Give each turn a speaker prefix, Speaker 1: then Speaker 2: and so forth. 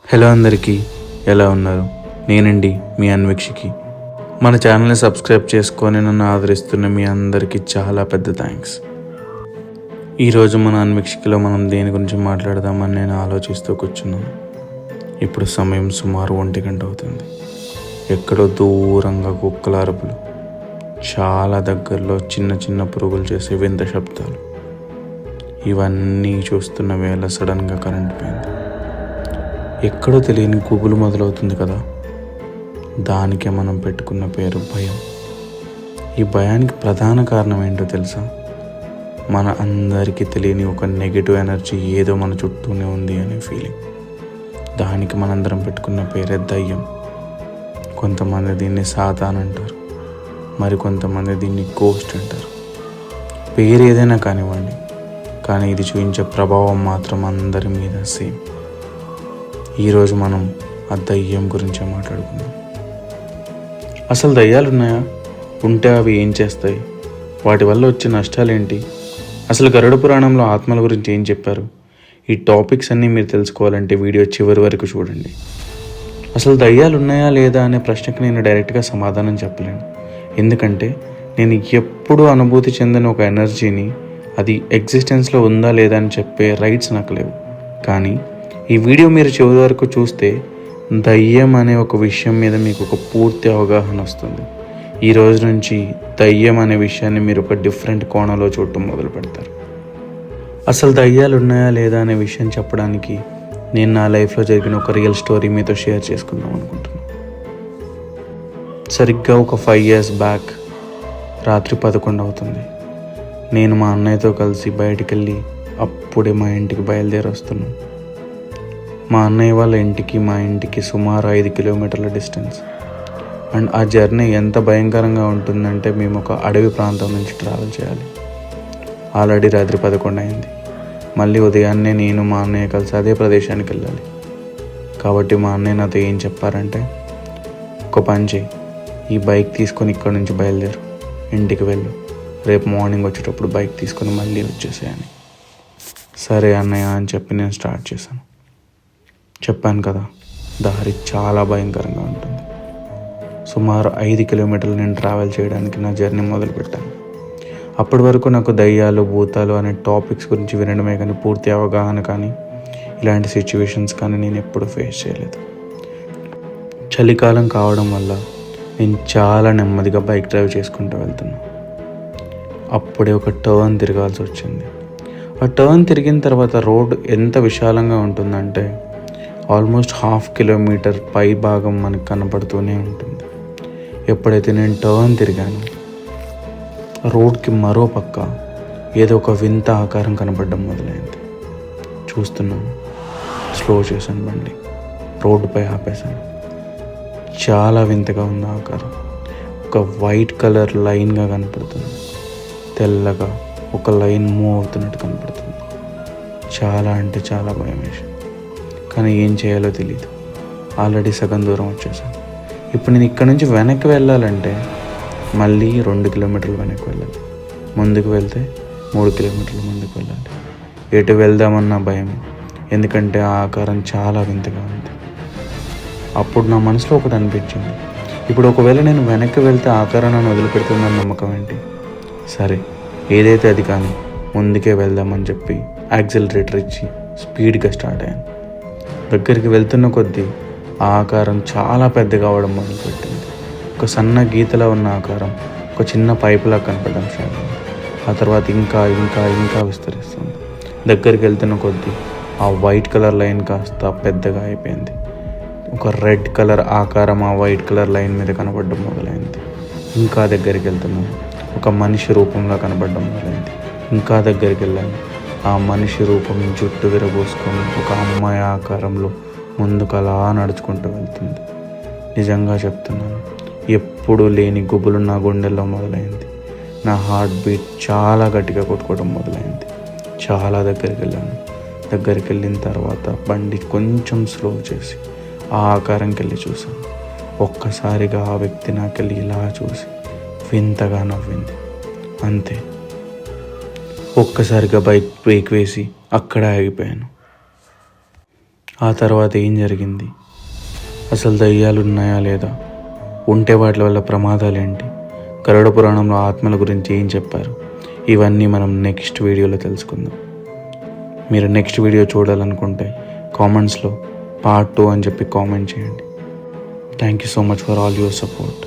Speaker 1: Hello అందరికీ, ఎలా ఉన్నారు? నేనండి మీ అన్వేక్షికి. మన ఛానల్ని సబ్స్క్రైబ్ చేసుకొని నన్ను ఆదరిస్తున్న మీ అందరికీ చాలా పెద్ద థ్యాంక్స్. ఈరోజు మన అన్వేక్షికలో మనం దేని గురించి మాట్లాడదామని నేను ఆలోచిస్తూ కూర్చున్నాను. ఇప్పుడు సమయం సుమారు 1 గంట అవుతుంది. ఎక్కడో దూరంగా కుక్కల అరుపులు, చాలా దగ్గరలో చిన్న చిన్న పురుగులు చేసే వింత శబ్దాలు. ఇవన్నీ చూస్తున్న వేళ సడన్గా కరెంట్ పోయింది. ఎక్కడో తెలియని గుబులు మొదలవుతుంది కదా. దానికే మనం పెట్టుకున్న పేరు భయం. ఈ భయానికి ప్రధాన కారణం ఏంటో తెలుసా? మన అందరికీ తెలియని ఒక నెగిటివ్ ఎనర్జీ ఏదో మన చుట్టూనే ఉంది అనే ఫీలింగ్. దానికి మనందరం పెట్టుకున్న పేరే దయ్యం. కొంతమంది దీన్ని సాతాన్ అంటారు, మరి కొంతమంది దీన్ని గోస్ట్ అంటారు. పేరు ఏదైనా కానివ్వండి, కానీ ఇది చూపించే ప్రభావం మాత్రం అందరి మీద సేమ్. ఈరోజు మనం ఆ దయ్యం గురించే మాట్లాడుకుందాం. అసలు దయ్యాలు ఉన్నాయా? ఉంటే అవి ఏం చేస్తాయి? వాటి వల్ల వచ్చే నష్టాలేంటి? అసలు గరుడ పురాణంలో ఆత్మల గురించి ఏం చెప్పారు? ఈ టాపిక్స్ అన్నీ మీరు తెలుసుకోవాలంటే వీడియో చివరి వరకు చూడండి. అసలు దయ్యాలు ఉన్నాయా లేదా అనే ప్రశ్నకు నేను డైరెక్ట్గా సమాధానం చెప్పలేను. ఎందుకంటే నేను ఎప్పుడూ అనుభూతి చెందిన ఒక ఎనర్జీని అది ఎగ్జిస్టెన్స్లో ఉందా లేదా అని చెప్పే రైట్స్ నాకు లేవు. కానీ ఈ వీడియో మీరు చివరి వరకు చూస్తే దయ్యం అనే ఒక విషయం మీద మీకు ఒక పూర్తి అవగాహన వస్తుంది. ఈ రోజు నుంచి దయ్యం అనే విషయాన్ని మీరు ఒక డిఫరెంట్ కోణంలో చూడటం మొదలు పెడతారు. అసలు దయ్యాలు ఉన్నాయా లేదా అనే విషయం చెప్పడానికి నేను నా లైఫ్లో జరిగిన ఒక రియల్ స్టోరీ మీతో షేర్ చేసుకుందాం అనుకుంటున్నాను. సరిగ్గా ఒక 5 years బ్యాక్ రాత్రి 11 అవుతుంది. నేను మా అన్నయ్యతో కలిసి బయటికి వెళ్ళి అప్పుడే మా ఇంటికి బయలుదేరి వస్తున్నాను. మా అన్నయ్య వాళ్ళ ఇంటికి మా ఇంటికి సుమారు 5 kilometers డిస్టెన్స్. అండ్ ఆ జర్నీ ఎంత భయంకరంగా ఉంటుందంటే మేము ఒక అడవి ప్రాంతం నుంచి ట్రావెల్ చేయాలి. ఆల్రెడీ రాత్రి 11 అయింది. మళ్ళీ ఉదయాన్నే నేను మా అన్నయ్య కలిసి అదే ప్రదేశానికి వెళ్ళాలి. కాబట్టి మా అన్నయ్య నాతో ఏం చెప్పారంటే, ఒక పని చేయి, ఈ బైక్ తీసుకొని ఇక్కడ నుంచి బయలుదేరు, ఇంటికి వెళ్ళు, రేపు మార్నింగ్ వచ్చేటప్పుడు బైక్ తీసుకొని మళ్ళీ వచ్చేసేయని. సరే అన్నయ్య అని చెప్పి నేను స్టార్ట్ చేశాను. చెప్పాను కదా, దారి చాలా భయంకరంగా ఉంటుంది. సుమారు 5 kilometers నేను ట్రావెల్ చేయడానికి నా జర్నీ మొదలుపెట్టాను. అప్పటి వరకు నాకు దయ్యాలు, భూతాలు అనే టాపిక్స్ గురించి వినడమే కానీ పూర్తి అవగాహన కానీ ఇలాంటి సిచ్యువేషన్స్ కానీ నేను ఎప్పుడూ ఫేస్ చేయలేదు. చలికాలం కావడం వల్ల నేను చాలా నెమ్మదిగా బైక్ డ్రైవ్ చేసుకుంటూ వెళ్తున్నాను. అప్పుడే ఒక టర్న్ తిరగాల్సి వచ్చింది. ఆ టర్న్ తిరిగిన తర్వాత రోడ్ ఎంత విశాలంగా ఉంటుందంటే ఆల్మోస్ట్ 1/2 kilometer పై భాగం మనకు కనపడుతూనే ఉంటుంది. ఎప్పుడైతే నేను టర్న్ తిరిగాను, రోడ్కి మరో పక్క ఏదో ఒక వింత ఆకారం కనపడడం మొదలైంది. చూస్తున్నాను, స్లో చేశాను బండి, రోడ్డుపై ఆపేశాను. చాలా వింతగా ఉంది ఆకారం. ఒక వైట్ కలర్ లైన్గా కనపడుతుంది. తెల్లగా ఒక లైన్ మూవ్ అవుతున్నట్టు కనపడుతుంది. చాలా అంటే చాలా భయం వేసింది. కానీ ఏం చేయాలో తెలియదు. ఆల్రెడీ సగం దూరం వచ్చేసాను. ఇప్పుడు నేను ఇక్కడ నుంచి వెనక్కి వెళ్ళాలంటే మళ్ళీ 2 kilometers వెనక్కి వెళ్ళాలి. ముందుకు వెళ్తే 3 kilometers ముందుకు వెళ్ళాలి. ఎటు వెళ్దామన్న భయం, ఎందుకంటే ఆ ఆకారం చాలా వింతగా ఉంది. అప్పుడు నా మనసులో ఒకటి అనిపించింది, ఇప్పుడు ఒకవేళ నేను వెనక్కి వెళ్తే ఆకారాన్ని వదిలిపెడుతుందని నమ్మకం ఏంటి? సరే, ఏదైతే అది కానీ ముందుకే వెళ్దామని చెప్పి యాక్సిలరేటర్ ఇచ్చి స్పీడ్గా స్టార్ట్ అయ్యాను. దగ్గరికి వెళ్తున్న కొద్దీ ఆ ఆకారం చాలా పెద్దగా అవడం మొదలుపెట్టింది. ఒక సన్న గీతలో ఉన్న ఆకారం ఒక చిన్న పైపులా కనపడడం స్టార్ట్ అయింది. ఆ తర్వాత ఇంకా ఇంకా ఇంకా విస్తరిస్తుంది. దగ్గరికి వెళ్తున్న కొద్దీ ఆ వైట్ కలర్ లైన్ కాస్త పెద్దగా అయిపోయింది. ఒక రెడ్ కలర్ ఆకారం ఆ వైట్ కలర్ లైన్ మీద కనపడడం మొదలైంది. ఇంకా దగ్గరికి వెళ్తున్నాను, ఒక మనిషి రూపంలో కనపడడం మొదలైంది. ఇంకా దగ్గరికి వెళ్ళాను, ఆ మనిషి రూపం జుట్టు విరబోసుకొని ఒక అమ్మాయి ఆకారంలో ముందుకు అలా నడుచుకుంటూ వెళ్తుంది. నిజంగా చెప్తున్నాను, ఎప్పుడూ లేని గుబులు నా గుండెల్లో మొదలైంది. నా హార్ట్ బీట్ చాలా గట్టిగా కొట్టుకోవడం మొదలైంది. చాలా దగ్గరికి వెళ్ళాను. దగ్గరికి వెళ్ళిన తర్వాత బండి కొంచెం స్లో చేసి ఆ ఆకారంకి వెళ్ళి చూశాను. ఒక్కసారిగా ఆ వ్యక్తి నాకెళ్ళి ఇలా చూసి వింతగా నవ్వింది. అంతే, ఒక్కసారిగా బైక్ బ్రేక్ వేసి అక్కడ ఆగిపోయాను. ఆ తర్వాత ఏం జరిగింది, అసలు దయ్యాలు ఉన్నాయా లేదా, ఉంటే వాటి వల్ల ప్రమాదాలు ఏంటి, గరుడ పురాణంలో ఆత్మల గురించి ఏం చెప్పారు, ఇవన్నీ మనం నెక్స్ట్ వీడియోలో తెలుసుకుందాం. మీరు నెక్స్ట్ వీడియో చూడాలనుకుంటే కామెంట్స్లో పార్ట్ 2 అని చెప్పి కామెంట్ చేయండి. Thank you so much for all your support.